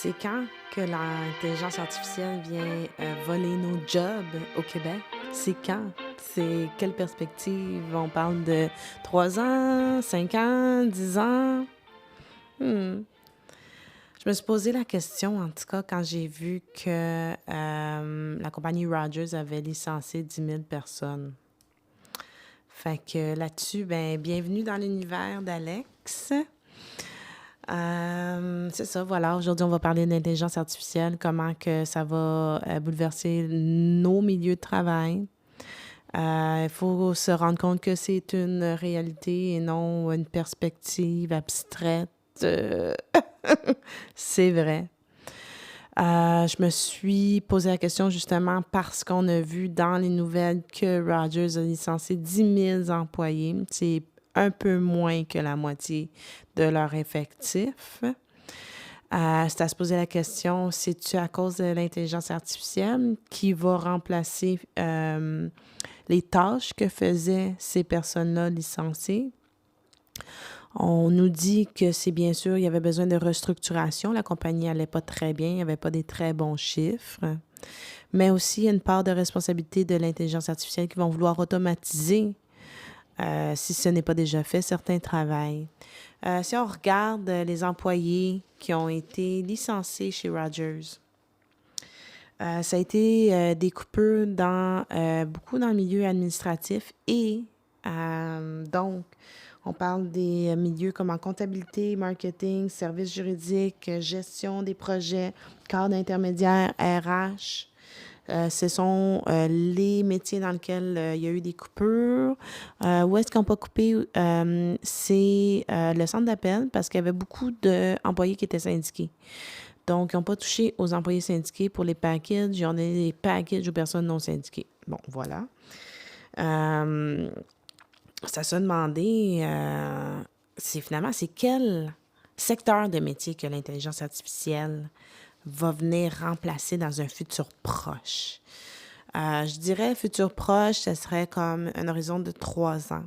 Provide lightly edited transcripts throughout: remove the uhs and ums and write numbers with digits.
C'est quand que l'intelligence artificielle vient voler nos jobs au Québec? C'est quand? C'est quelle perspective? On parle de 3 ans, 5 ans, 10 ans? Hmm. Je me suis posé la question, en tout cas, quand j'ai vu que la compagnie Rogers avait licencié 10 000 personnes. Fait que là-dessus, ben, bienvenue dans l'univers d'Alex. C'est ça, voilà. Aujourd'hui, on va parler d'intelligence artificielle, comment que ça va bouleverser nos milieux de travail. Il faut se rendre compte que c'est une réalité et non une perspective abstraite. Euh, c'est vrai. Je me suis posé la question justement parce qu'on a vu dans les nouvelles que Rogers a licencié 10 000 employés. C'est un peu moins que la moitié de leur effectif. C'est à se poser la question, c'est-tu à cause de l'intelligence artificielle qui va remplacer les tâches que faisaient ces personnes-là licenciées? On nous dit que c'est bien sûr, il y avait besoin de restructuration. La compagnie n'allait pas très bien, il n'y avait pas des très bons chiffres. Mais aussi, il y a une part de responsabilité de l'intelligence artificielle qui vont vouloir automatiser, si ce n'est pas déjà fait, certains travails. Si on regarde les employés qui ont été licenciés chez Rogers, ça a été des coupures beaucoup dans le milieu administratif et donc, on parle des milieux comme en comptabilité, marketing, services juridiques, gestion des projets, cadre intermédiaire, RH. Ce sont les métiers dans lesquels il y a eu des coupures. Où est-ce qu'on n'a pas coupé? C'est le centre d'appel parce qu'il y avait beaucoup d'employés qui étaient syndiqués. Donc, ils n'ont pas touché aux employés syndiqués pour les packages. Ils ont donné des packages aux personnes non syndiquées. Bon, voilà. Ça se demandait, c'est quel secteur de métier que l'intelligence artificielle va venir remplacer dans un futur proche. Je dirais futur proche, ce serait comme un horizon de 3 ans.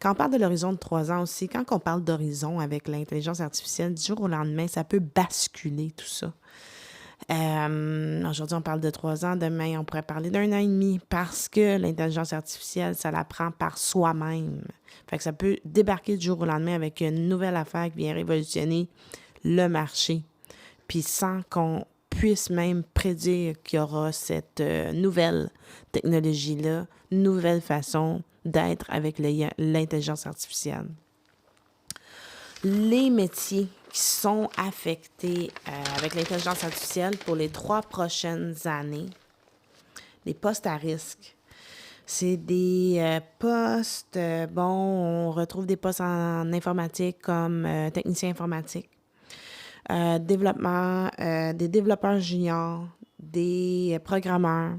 Quand on parle de l'horizon de 3 ans aussi, quand on parle d'horizon avec l'intelligence artificielle, du jour au lendemain, ça peut basculer tout ça. Aujourd'hui, on parle de 3 ans. Demain, on pourrait parler d'1 an et demi parce que l'intelligence artificielle, ça l'apprend par soi-même. Fait que ça peut débarquer du jour au lendemain avec une nouvelle affaire qui vient révolutionner le marché. Puis sans qu'on puisse même prédire qu'il y aura cette nouvelle technologie-là, nouvelle façon d'être avec l'intelligence artificielle. Les métiers qui sont affectés avec l'intelligence artificielle pour les 3 prochaines années, les postes à risque. C'est des postes, on retrouve des postes en informatique comme technicien informatique, développement, des développeurs juniors, des programmeurs.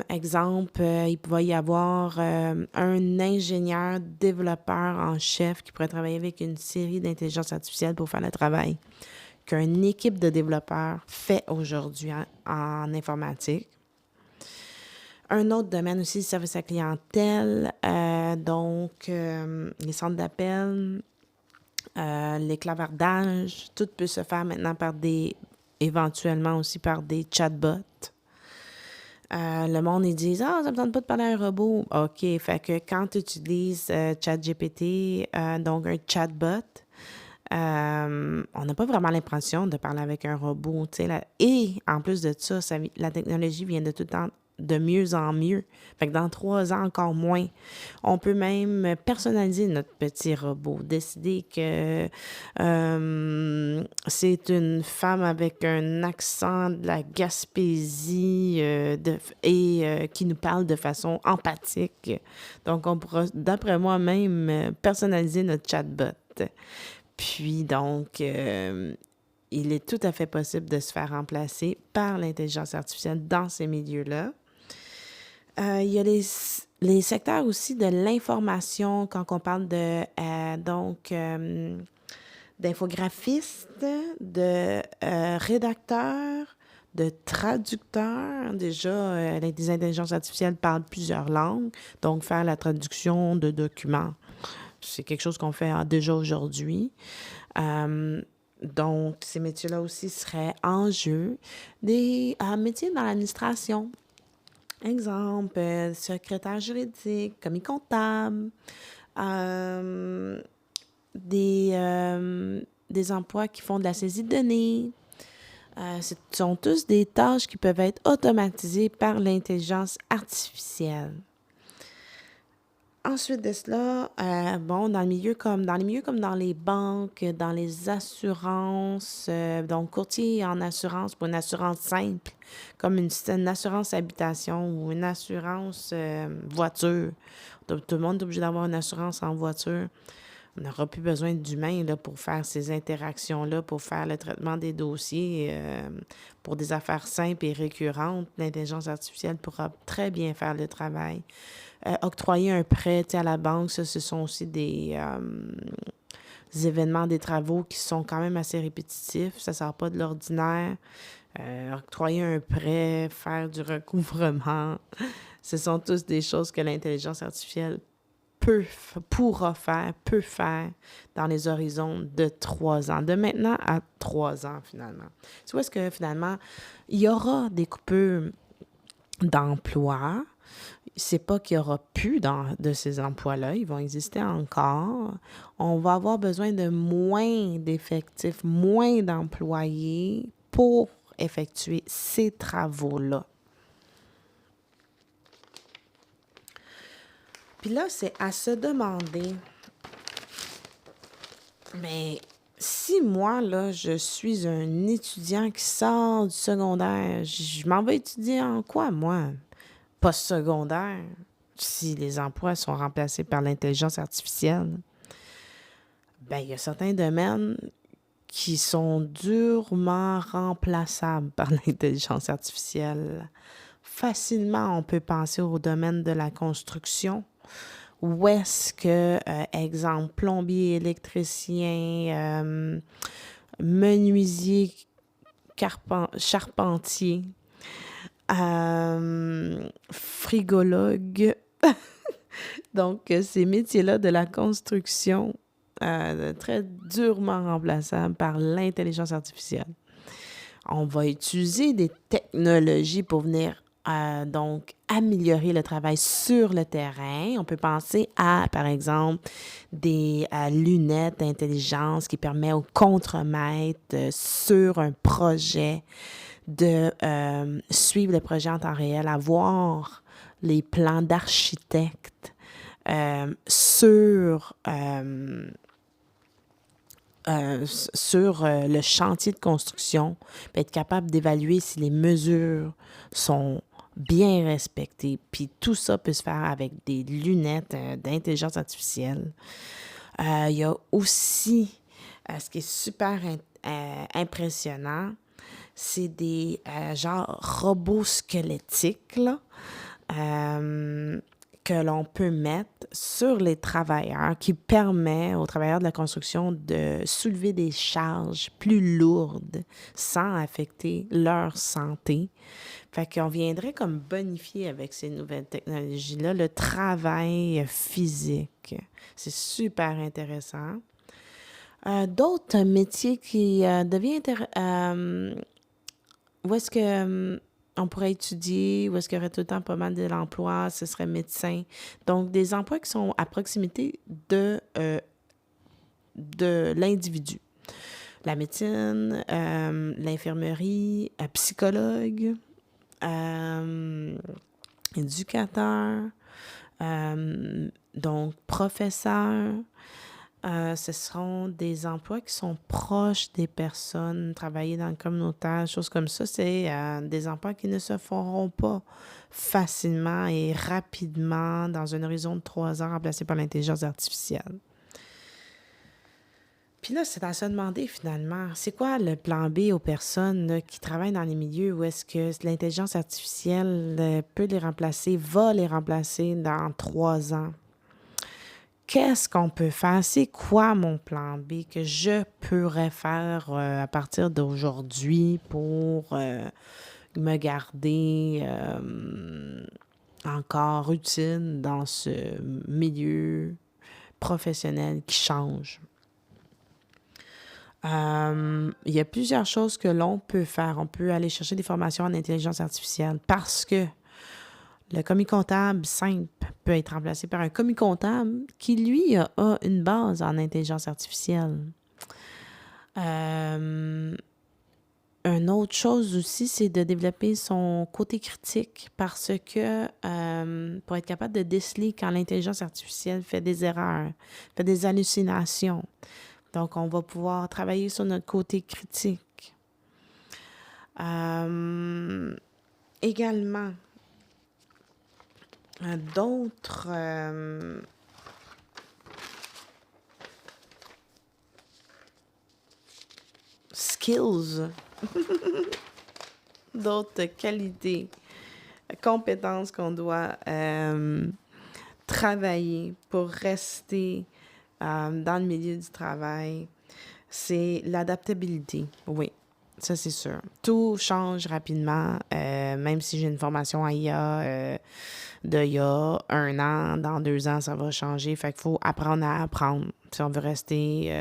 Exemple, il va y avoir un ingénieur développeur en chef qui pourrait travailler avec une série d'intelligence artificielle pour faire le travail qu'une équipe de développeurs fait aujourd'hui en informatique. Un autre domaine aussi, le service à clientèle, les centres d'appel, les clavardages, tout peut se faire maintenant éventuellement aussi par des chatbots. Le monde, ils disent « Ah, ça me tente pas de parler à un robot. » OK, fait que quand tu utilises ChatGPT, donc un chatbot, on n'a pas vraiment l'impression de parler avec un robot, tu sais. Et en plus de ça, la technologie vient de tout le temps de mieux en mieux. Fait que dans 3 ans, encore moins. On peut même personnaliser notre petit robot, décider que c'est une femme avec un accent de la Gaspésie qui nous parle de façon empathique. Donc, on pourra, d'après moi, même personnaliser notre chatbot. Puis donc, il est tout à fait possible de se faire remplacer par l'intelligence artificielle dans ces milieux-là. Il y a les secteurs aussi de l'information quand on parle d'infographistes, de rédacteurs, de traducteurs. Déjà, les intelligences artificielles parlent plusieurs langues, donc faire la traduction de documents, c'est quelque chose qu'on fait déjà aujourd'hui. Donc, ces métiers-là aussi seraient en jeu. Des métiers dans l'administration. Exemple, secrétaire juridique, commis comptable, euh, des emplois qui font de la saisie de données. Ce sont tous des tâches qui peuvent être automatisées par l'intelligence artificielle. Ensuite de cela, bon, dans les milieux comme dans les banques, dans les assurances, donc courtier en assurance pour une assurance simple, comme une assurance habitation ou une assurance voiture. Tout le monde est obligé d'avoir une assurance en voiture. On n'aura plus besoin d'humains là, pour faire ces interactions-là, pour faire le traitement des dossiers. Pour des affaires simples et récurrentes, l'intelligence artificielle pourra très bien faire le travail. Octroyer un prêt à la banque, ça, ce sont aussi des événements, des travaux qui sont quand même assez répétitifs. Ça ne sort pas de l'ordinaire. Octroyer un prêt, faire du recouvrement, ce sont tous des choses que l'intelligence artificielle peut faire dans les horizons de 3 ans, de maintenant à 3 ans finalement. Tu vois, est-ce que finalement, il y aura des coupures d'emplois? C'est pas qu'il y aura plus de ces emplois-là, ils vont exister encore. On va avoir besoin de moins d'effectifs, moins d'employés pour effectuer ces travaux-là. Puis là, c'est à se demander, mais si moi, là, je suis un étudiant qui sort du secondaire, je m'en vais étudier en quoi, moi? Post-secondaire, si les emplois sont remplacés par l'intelligence artificielle, ben il y a certains domaines qui sont durement remplaçables par l'intelligence artificielle. Facilement, on peut penser au domaine de la construction, où est-ce que, exemple, plombier, électricien, menuisier, charpentier, frigologue. Donc, ces métiers-là de la construction, très durement remplaçables par l'intelligence artificielle. On va utiliser des technologies pour venir donc améliorer le travail sur le terrain. On peut penser à, par exemple, des lunettes d'intelligence qui permettent au contremaître sur un projet de suivre le projet en temps réel, avoir les plans d'architecte sur le chantier de construction, puis être capable d'évaluer si les mesures sont bien respectées. Puis tout ça peut se faire avec des lunettes d'intelligence artificielle. Il y a aussi, ce qui est super impressionnant, c'est des genre robots squelettiques là, que l'on peut mettre sur les travailleurs, qui permet aux travailleurs de la construction de soulever des charges plus lourdes sans affecter leur santé. Fait qu'on viendrait comme bonifier avec ces nouvelles technologies-là le travail physique. C'est super intéressant. D'autres métiers qui deviennent où est-ce que on pourrait étudier, où est-ce qu'il y aurait tout le temps pas mal de l'emploi, ce serait médecin. Donc, des emplois qui sont à proximité de l'individu. La médecine, l'infirmerie, psychologue, éducateur, donc professeur. Ce seront des emplois qui sont proches des personnes, travailler dans le communautaire, choses comme ça. C'est des emplois qui ne se feront pas facilement et rapidement dans un horizon de 3 ans remplacés par l'intelligence artificielle. Puis là, c'est à se demander finalement, c'est quoi le plan B aux personnes là, qui travaillent dans les milieux où est-ce que l'intelligence artificielle peut les remplacer, va les remplacer dans 3 ans? Qu'est-ce qu'on peut faire? C'est quoi mon plan B que je pourrais faire à partir d'aujourd'hui pour me garder encore utile dans ce milieu professionnel qui change? Il y a plusieurs choses que l'on peut faire. On peut aller chercher des formations en intelligence artificielle parce que le commis comptable simple peut être remplacé par un commis comptable qui, lui, a une base en intelligence artificielle. Euh, Une autre chose aussi, c'est de développer son côté critique parce que pour être capable de déceler quand l'intelligence artificielle fait des erreurs, fait des hallucinations. Donc, on va pouvoir travailler sur notre côté critique. Également, d'autres skills, d'autres qualités, compétences qu'on doit travailler pour rester dans le milieu du travail, c'est l'adaptabilité. Oui, ça c'est sûr. Tout change rapidement, même si j'ai une formation à IA d'il y a 1 an, dans 2 ans, ça va changer. Fait qu'il faut apprendre à apprendre. Si on veut rester...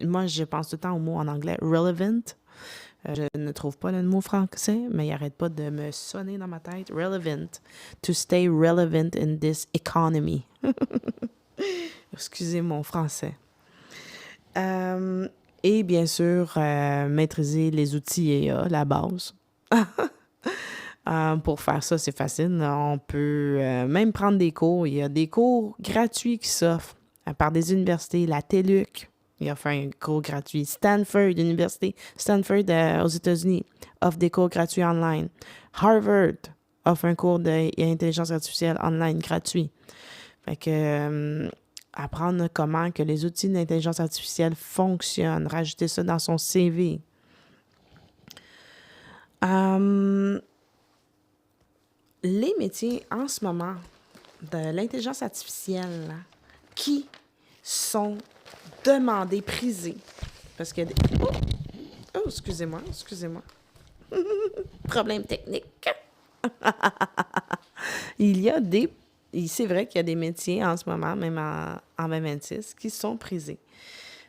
moi, je pense tout le temps au mot en anglais « relevant ». Je ne trouve pas le mot français, mais il n'arrête pas de me sonner dans ma tête. Relevant. To stay relevant in this economy. Excusez mon français. Et bien sûr, maîtriser les outils IA, la base. Pour faire ça, c'est facile. On peut même prendre des cours. Il y a des cours gratuits qui s'offrent par des universités. La TELUC, il offre un cours gratuit. Stanford, l'université Stanford aux États-Unis, offre des cours gratuits online. Harvard offre un cours d'intelligence artificielle online gratuit. Fait que apprendre comment que les outils d'intelligence artificielle fonctionnent, rajouter ça dans son CV. Les métiers en ce moment de l'intelligence artificielle qui sont demandés, prisés, parce que... Oh, excusez-moi. Problème technique. C'est vrai qu'il y a des métiers en ce moment, même en 2026, qui sont prisés.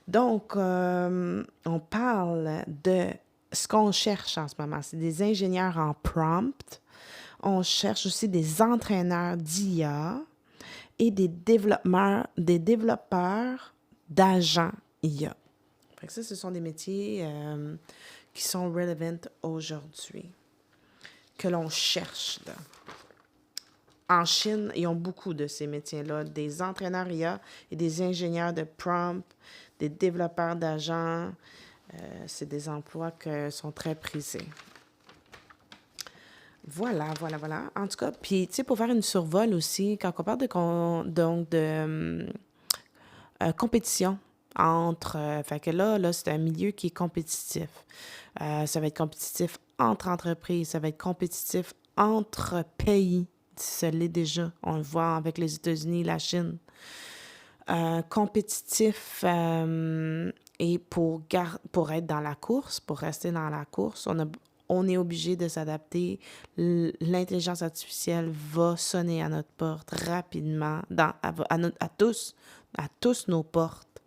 Donc, on parle de ce qu'on cherche en ce moment. C'est des ingénieurs en prompt. On cherche aussi des entraîneurs d'IA et des développeurs d'agents IA. Fait que ça, ce sont des métiers qui sont relevant aujourd'hui, que l'on cherche, là. En Chine, ils ont beaucoup de ces métiers-là, des entraîneurs IA et des ingénieurs de prompt, des développeurs d'agents. C'est des emplois qui sont très prisés. Voilà. En tout cas, puis, tu sais, pour faire une survol aussi, quand on parle de compétition entre... fait que là, c'est un milieu qui est compétitif. Ça va être compétitif entre entreprises, ça va être compétitif entre pays. Ça l'est déjà. On le voit avec les États-Unis, la Chine. Compétitif et pour être dans la course, pour rester dans la course, on est obligé de s'adapter. L'intelligence artificielle va sonner à notre porte rapidement, à tous nos portes,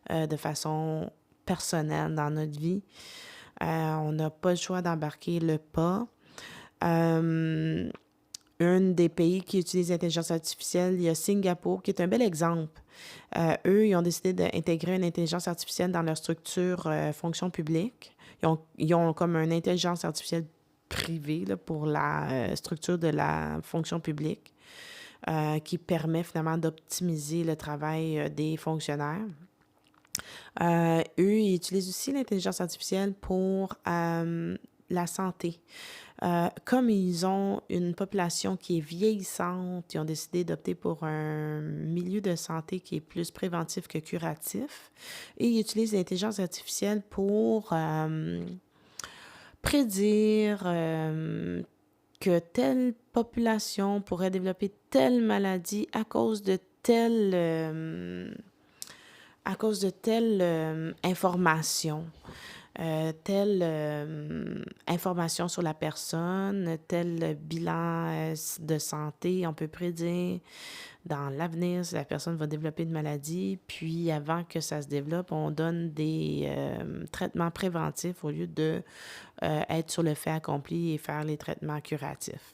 de façon personnelle dans notre vie. On n'a pas le choix d'embarquer le pas. Un des pays qui utilise l'intelligence artificielle, il y a Singapour, qui est un bel exemple. Eux, ils ont décidé d'intégrer une intelligence artificielle dans leur structure fonction publique. Ils ont comme une intelligence artificielle privée là, pour la structure de la fonction publique qui permet finalement d'optimiser le travail des fonctionnaires. Eux, ils utilisent aussi l'intelligence artificielle pour la santé. Comme ils ont une population qui est vieillissante, ils ont décidé d'opter pour un milieu de santé qui est plus préventif que curatif. Et ils utilisent l'intelligence artificielle pour prédire que telle population pourrait développer telle maladie à cause de telle information. telle information sur la personne, tel bilan de santé, on peut prédire dans l'avenir si la personne va développer une maladie, puis avant que ça se développe, on donne des traitements préventifs au lieu de être sur le fait accompli et faire les traitements curatifs.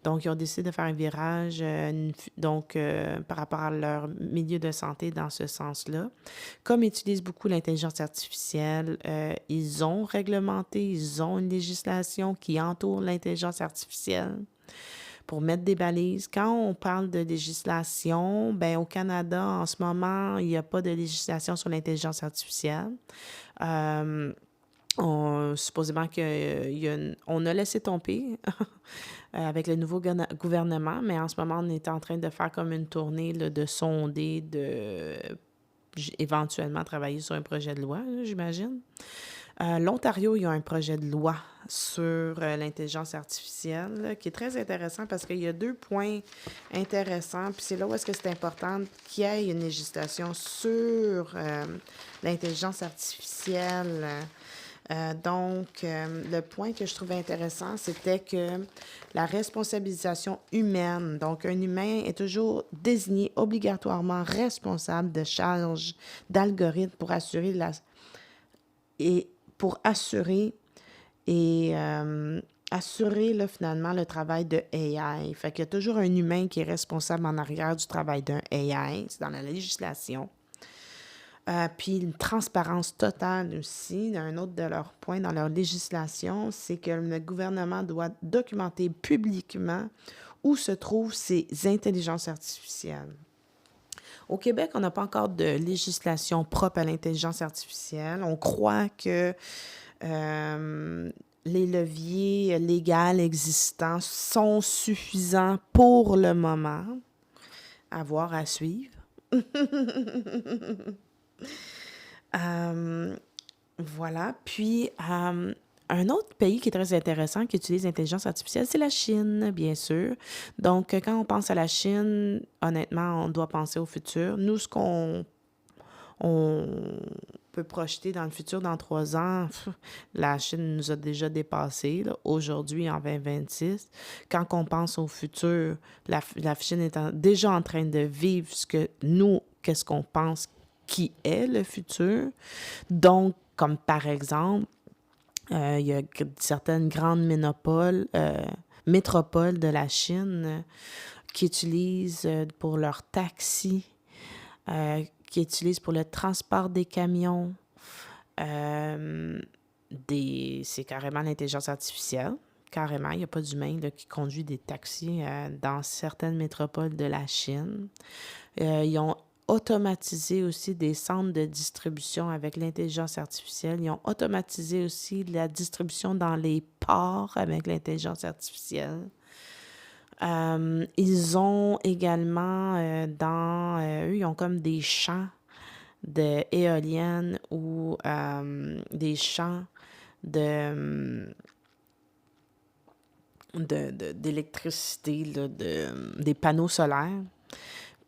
Donc, ils ont décidé de faire un virage par rapport à leur milieu de santé dans ce sens-là. Comme ils utilisent beaucoup l'intelligence artificielle, ils ont réglementé, ils ont une législation qui entoure l'intelligence artificielle pour mettre des balises. Quand on parle de législation, ben au Canada, en ce moment, il n'y a pas de législation sur l'intelligence artificielle. Supposément on a laissé tomber avec le nouveau gouvernement, mais en ce moment, on est en train de faire comme une tournée là, de sonder, éventuellement travailler sur un projet de loi, là, j'imagine. L'Ontario, il y a un projet de loi sur l'intelligence artificielle là, qui est très intéressant parce qu'il y a 2 points intéressants. Puis c'est là où est-ce que c'est important qu'il y ait une législation sur l'intelligence artificielle. Le point que je trouvais intéressant, c'était que la responsabilisation humaine, donc un humain est toujours désigné obligatoirement responsable de charges d'algorithmes pour assurer assurer là, finalement le travail de AI. Fait qu'il y a toujours un humain qui est responsable en arrière du travail d'un AI, c'est dans la législation. Puis une transparence totale aussi. Un autre de leurs points dans leur législation, c'est que le gouvernement doit documenter publiquement où se trouvent ces intelligences artificielles. Au Québec, on n'a pas encore de législation propre à l'intelligence artificielle. On croit que les leviers légaux existants sont suffisants pour le moment. À voir, à suivre. Voilà. Puis, un autre pays qui est très intéressant qui utilise l'intelligence artificielle, c'est la Chine, bien sûr. Donc, quand on pense à la Chine, honnêtement, on doit penser au futur. Nous, ce qu'on peut projeter dans le futur, dans 3 ans, la Chine nous a déjà dépassés, là, aujourd'hui, en 2026. Quand on pense au futur, la Chine est déjà en train de vivre qu'est-ce qu'on pense qui est le futur. Donc, comme par exemple, il y a certaines grandes métropoles de la Chine qui utilisent pour leurs taxis, qui utilisent pour le transport des camions. C'est carrément l'intelligence artificielle. Carrément, il n'y a pas d'humain là, qui conduit des taxis dans certaines métropoles de la Chine. Ils ont automatisé aussi des centres de distribution avec l'intelligence artificielle. Ils ont automatisé aussi la distribution dans les ports avec l'intelligence artificielle. Ils ont également, eux, ils ont comme des champs d'éoliennes ou des champs d'électricité, là, des panneaux solaires.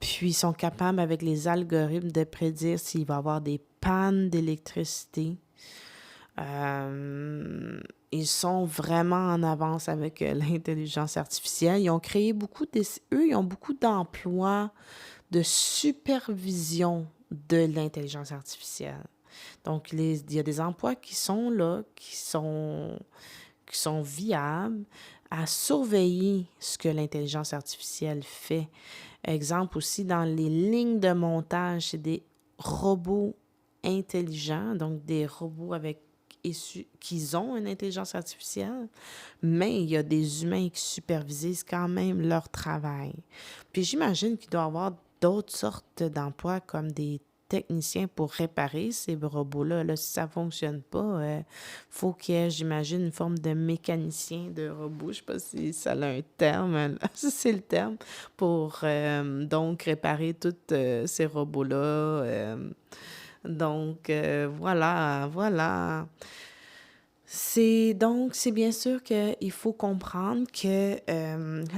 Puis, ils sont capables, avec les algorithmes, de prédire s'il va y avoir des pannes d'électricité. Ils sont vraiment en avance avec l'intelligence artificielle. Ils ont créé ils ont beaucoup d'emplois de supervision de l'intelligence artificielle. Donc, il y a des emplois qui sont là, qui sont viables à surveiller ce que l'intelligence artificielle fait. Exemple aussi, dans les lignes de montage, c'est des robots intelligents, donc des robots qui ont une intelligence artificielle, mais il y a des humains qui supervisent quand même leur travail. Puis j'imagine qu'il doit y avoir d'autres sortes d'emplois comme des techniciens pour réparer ces robots-là. Là, si ça ne fonctionne pas, faut qu'il y ait, j'imagine, une forme de mécanicien de robot. Je ne sais pas si ça a un terme. Là. C'est le terme pour donc réparer tous ces robots-là. Voilà. C'est bien sûr qu'il faut comprendre que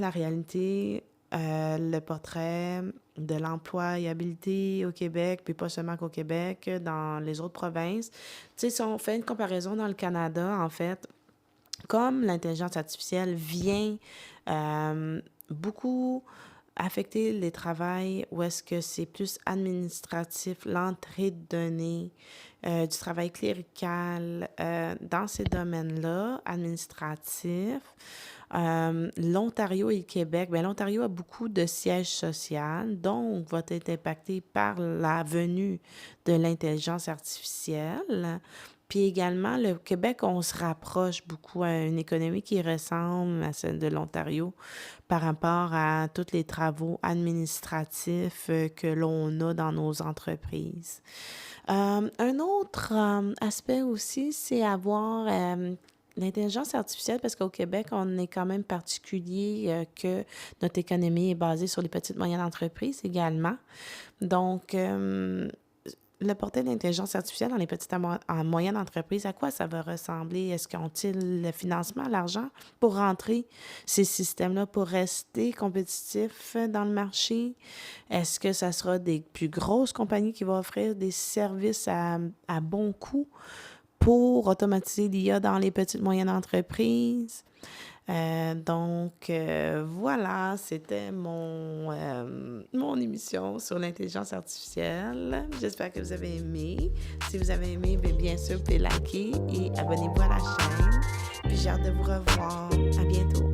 la réalité, le portrait de l'employabilité au Québec, puis pas seulement qu'au Québec, dans les autres provinces. Tu sais, si on fait une comparaison dans le Canada, en fait, comme l'intelligence artificielle vient beaucoup affecter les travails où est-ce que c'est plus administratif, l'entrée de données, du travail clérical dans ces domaines-là, administratifs. L'Ontario et le Québec, bien, l'Ontario a beaucoup de sièges sociaux, donc va être impacté par la venue de l'intelligence artificielle. Puis également, le Québec, on se rapproche beaucoup à une économie qui ressemble à celle de l'Ontario par rapport à tous les travaux administratifs que l'on a dans nos entreprises. Un autre aspect aussi, c'est avoir l'intelligence artificielle, parce qu'au Québec, on est quand même particulier que notre économie est basée sur les petites et moyennes entreprises également. Donc, le portée de l'intelligence artificielle dans les petites en moyennes entreprises, à quoi ça va ressembler? Est-ce qu'ils ont-ils le financement, l'argent pour rentrer ces systèmes-là, pour rester compétitifs dans le marché? Est-ce que ça sera des plus grosses compagnies qui vont offrir des services à bon coût pour automatiser l'IA dans les petites moyennes entreprises? Voilà, c'était mon émission sur l'intelligence artificielle. J'espère que vous avez aimé. Si vous avez aimé, bien sûr, vous pouvez liker et abonnez-vous à la chaîne. Puis j'ai hâte de vous revoir. À bientôt.